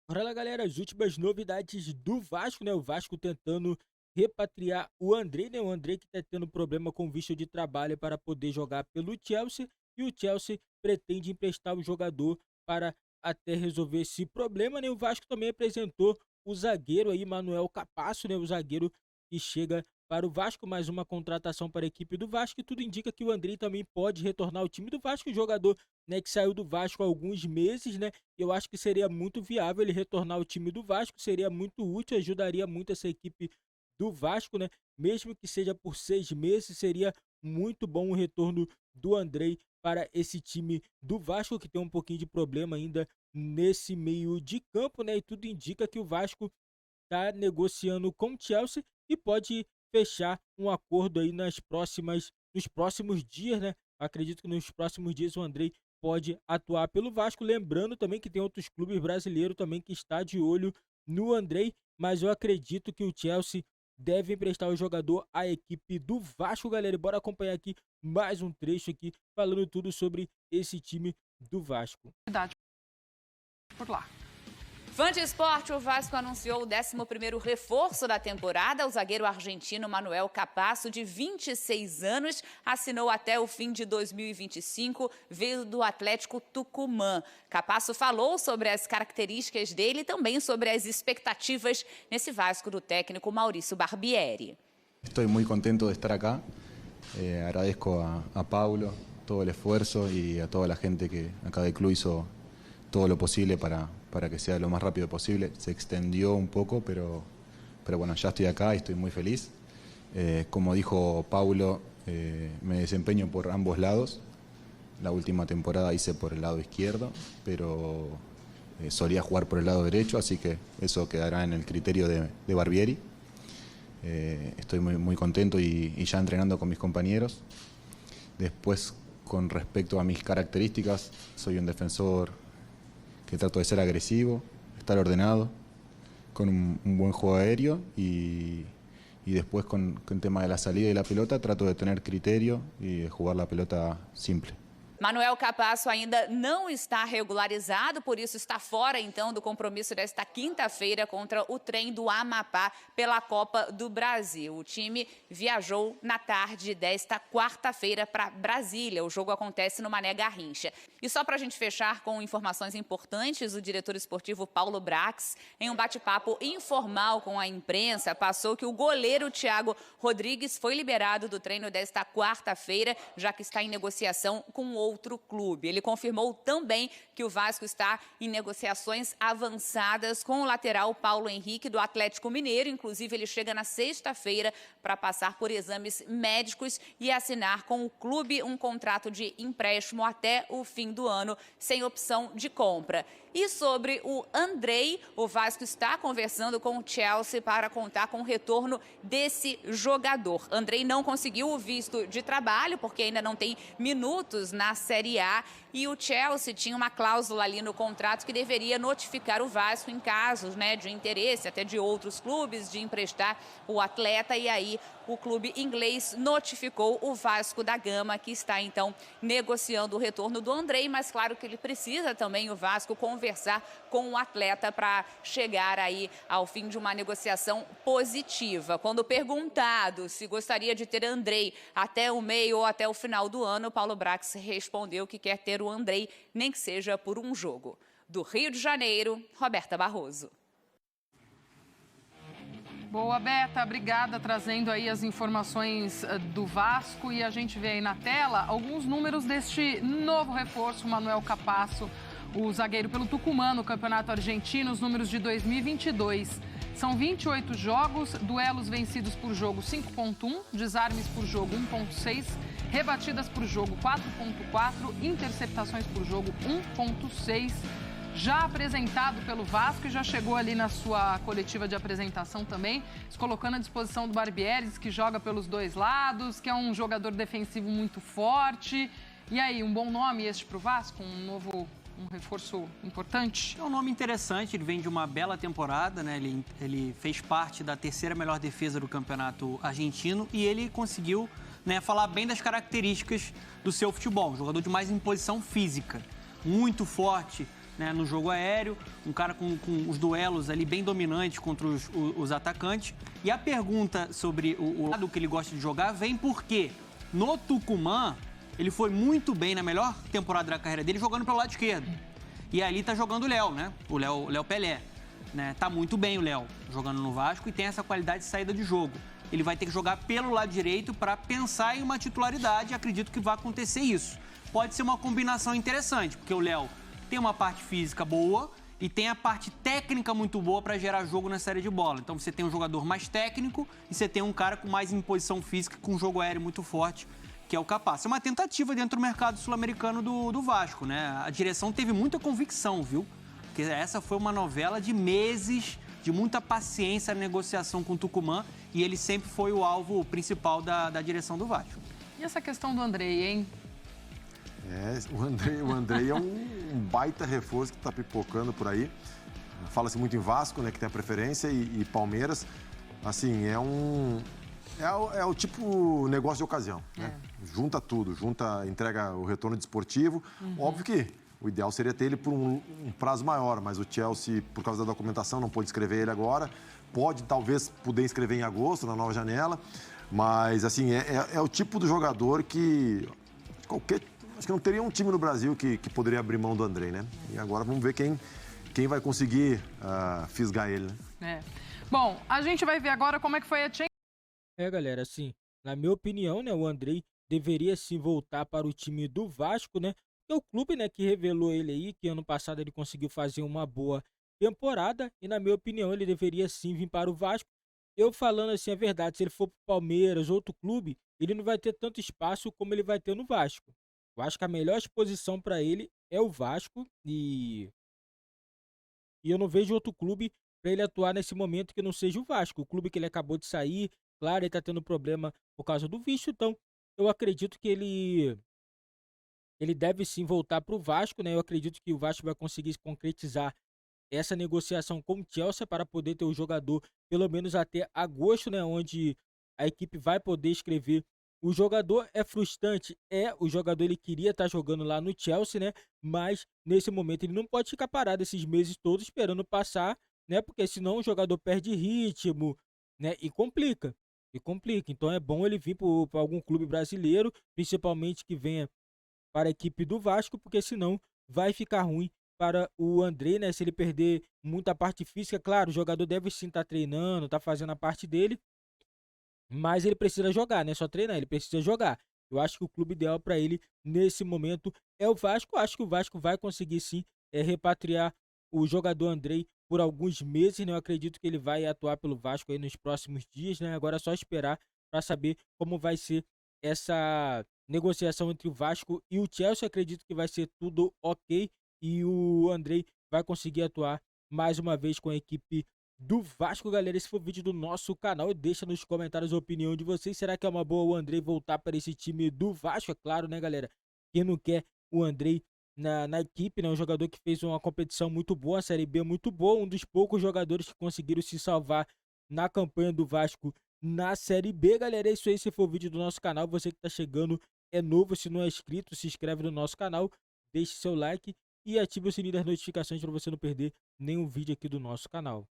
Bora lá, galera, as últimas novidades do Vasco, né? O Vasco tentando repatriar o Andrei, né? O Andrei que tá tendo problema com visto de trabalho para poder jogar pelo Chelsea. E o Chelsea pretende emprestar o jogador para até resolver esse problema, né? O Vasco também apresentou o zagueiro aí, Manuel Capasso, né? O zagueiro que chega para o Vasco, mais uma contratação para a equipe do Vasco. E tudo indica que o Andrei também pode retornar ao time do Vasco, o jogador, né, que saiu do Vasco há alguns meses, né? Eu acho que seria muito viável ele retornar ao time do Vasco, seria muito útil, ajudaria muito essa equipe do Vasco, né? Mesmo que seja por 6 meses, seria muito bom o retorno do Andrei para esse time do Vasco, que tem um pouquinho de problema ainda nesse meio de campo, né? E tudo indica que o Vasco está negociando com o Chelsea e pode fechar um acordo aí nos próximos dias, né? Acredito que nos próximos dias o Andrei pode atuar pelo Vasco. Lembrando também que tem outros clubes brasileiros também que está de olho no Andrei, mas eu acredito que o Chelsea deve emprestar o jogador à equipe do Vasco, galera. E bora acompanhar aqui mais um trecho aqui falando tudo sobre esse time do Vasco. Por lá. Fã de esporte, o Vasco anunciou o 11º reforço da temporada. O zagueiro argentino Manuel Capasso, de 26 anos, assinou até o fim de 2025, veio do Atlético Tucumã. Capasso falou sobre as características dele e também sobre as expectativas nesse Vasco do técnico Maurício Barbieri. Estoy muy contento de estar acá. Agradezco a Paulo todo el esfuerzo y a toda la gente que acá del club hizo todo lo posible para que sea lo más rápido posible. Se extendió un poco, pero bueno, ya estoy acá y estoy muy feliz. Como dijo Paulo, me desempeño por ambos lados. La última temporada hice por el lado izquierdo, pero solía jugar por el lado derecho, así que eso quedará en el criterio de Barbieri. Estoy muy contento y ya entrenando con mis compañeros. Después, con respecto a mis características, soy un defensor que trato de ser agresivo, estar ordenado, con un buen juego aéreo y después con el tema de la salida y la pelota trato de tener criterio y de jugar la pelota simple. Manuel Capasso ainda não está regularizado, por isso está fora, então, do compromisso desta quinta-feira contra o Trem do Amapá pela Copa do Brasil. O time viajou na tarde desta quarta-feira para Brasília. O jogo acontece no Mané Garrincha. E só para a gente fechar com informações importantes, o diretor esportivo Paulo Brax, em um bate-papo informal com a imprensa, passou que o goleiro Thiago Rodrigues foi liberado do treino desta quarta-feira, já que está em negociação com outro clube. Ele confirmou também que o Vasco está em negociações avançadas com o lateral Paulo Henrique do Atlético Mineiro. Inclusive, ele chega na sexta-feira para passar por exames médicos e assinar com o clube um contrato de empréstimo até o fim do ano, sem opção de compra. E sobre o Andrei, o Vasco está conversando com o Chelsea para contar com o retorno desse jogador. Andrei não conseguiu o visto de trabalho, porque ainda não tem minutos na Série A, e o Chelsea tinha uma cláusula ali no contrato que deveria notificar o Vasco em casos, né, de interesse até de outros clubes de emprestar o atleta, e aí o clube inglês notificou o Vasco da Gama, que está então negociando o retorno do Andrei, mas claro que ele precisa também, o Vasco, conversar com o atleta para chegar aí ao fim de uma negociação positiva. Quando perguntado se gostaria de ter Andrei até o meio ou até o final do ano, Paulo Brax respondeu que quer ter o Andrei, nem que seja por um jogo. Do Rio de Janeiro, Roberta Barroso. Boa, Beta, obrigada, trazendo aí as informações do Vasco. E a gente vê aí na tela alguns números deste novo reforço, Manuel Capasso, o zagueiro pelo Tucumã no Campeonato Argentino, os números de 2022. São 28 jogos, duelos vencidos por jogo 5.1, desarmes por jogo 1.6, rebatidas por jogo 4.4, interceptações por jogo 1.6. Já apresentado pelo Vasco e já chegou ali na sua coletiva de apresentação também, se colocando à disposição do Barbieri, que joga pelos dois lados, que é um jogador defensivo muito forte. E aí, um bom nome este para o Vasco? Um reforço importante? É um nome interessante, ele vem de uma bela temporada, né? Ele fez parte da terceira melhor defesa do campeonato argentino e ele conseguiu, né, falar bem das características do seu futebol. Um jogador de mais imposição física, muito forte, né, no jogo aéreo, um cara com os duelos ali bem dominantes contra os atacantes. E a pergunta sobre o lado que ele gosta de jogar vem porque no Tucumã ele foi muito bem na melhor temporada da carreira dele jogando pelo lado esquerdo. E ali tá jogando o Léo, né? O Léo Pelé. Né? Tá muito bem o Léo jogando no Vasco e tem essa qualidade de saída de jogo. Ele vai ter que jogar pelo lado direito para pensar em uma titularidade e acredito que vai acontecer isso. Pode ser uma combinação interessante, porque o Léo tem uma parte física boa e tem a parte técnica muito boa para gerar jogo na série de bola. Então você tem um jogador mais técnico e você tem um cara com mais imposição física, com um jogo aéreo muito forte, que é o Capasso. É uma tentativa dentro do mercado sul-americano do Vasco, né? A direção teve muita convicção, viu? Porque essa foi uma novela de meses, de muita paciência na negociação com o Tucumã e ele sempre foi o alvo principal da direção do Vasco. E essa questão do Andrei, hein? O Andrei é um baita reforço que está pipocando por aí. Fala-se muito em Vasco, né, que tem a preferência, e Palmeiras. Assim, é o tipo negócio de ocasião, né? Junta tudo, entrega o retorno desportivo. Óbvio que o ideal seria ter ele por um prazo maior, mas o Chelsea, por causa da documentação, não pôde inscrever ele agora. Pode, talvez, poder inscrever em agosto, na nova janela. Mas, assim, é o tipo do jogador que acho que não teria um time no Brasil que poderia abrir mão do Andrei, né? E agora vamos ver quem vai conseguir fisgar ele, né? Bom, a gente vai ver agora como é que foi a Champions. Galera, assim, na minha opinião, né, o Andrei deveria sim voltar para o time do Vasco, né? É o clube, né, que revelou ele aí, que ano passado ele conseguiu fazer uma boa temporada e, na minha opinião, ele deveria sim vir para o Vasco. Eu falando assim a verdade, se ele for para o Palmeiras, outro clube, ele não vai ter tanto espaço como ele vai ter no Vasco. Eu acho que a melhor exposição para ele é o Vasco e eu não vejo outro clube para ele atuar nesse momento que não seja o Vasco. O clube que ele acabou de sair, claro, ele tá tendo problema por causa do visto, então eu acredito que ele deve sim voltar para o Vasco, né? Eu acredito que o Vasco vai conseguir concretizar essa negociação com o Chelsea para poder ter o jogador pelo menos até agosto, né? Onde a equipe vai poder escrever o jogador. É frustrante, o jogador ele queria estar jogando lá no Chelsea, né? Mas nesse momento ele não pode ficar parado esses meses todos esperando passar, né? Porque senão o jogador perde ritmo, né? E complica. Então é bom ele vir para algum clube brasileiro, principalmente que venha para a equipe do Vasco, porque senão vai ficar ruim para o Andrei, né? Se ele perder muita parte física, claro, o jogador deve sim estar treinando, tá fazendo a parte dele, mas ele precisa jogar, né? Só treinar, ele precisa jogar. Eu acho que o clube ideal para ele nesse momento é o Vasco. Eu acho que o Vasco vai conseguir sim repatriar o jogador Andrei por alguns meses, né? Eu acredito que ele vai atuar pelo Vasco aí nos próximos dias, né? Agora é só esperar para saber como vai ser essa negociação entre o Vasco e o Chelsea. Acredito que vai ser tudo ok e o Andrei vai conseguir atuar mais uma vez com a equipe do Vasco. Galera, esse foi o vídeo do nosso canal e deixa nos comentários a opinião de vocês. Será que é uma boa o Andrei voltar para esse time do Vasco? É claro, né, galera? Quem não quer o Andrei na equipe, né? Um jogador que fez uma competição muito boa, a Série B muito boa, um dos poucos jogadores que conseguiram se salvar na campanha do Vasco na Série B. Galera, é isso aí, esse foi o vídeo do nosso canal. Você que tá chegando é novo, se não é inscrito, se inscreve no nosso canal, deixe seu like e ative o sininho das notificações para você não perder nenhum vídeo aqui do nosso canal.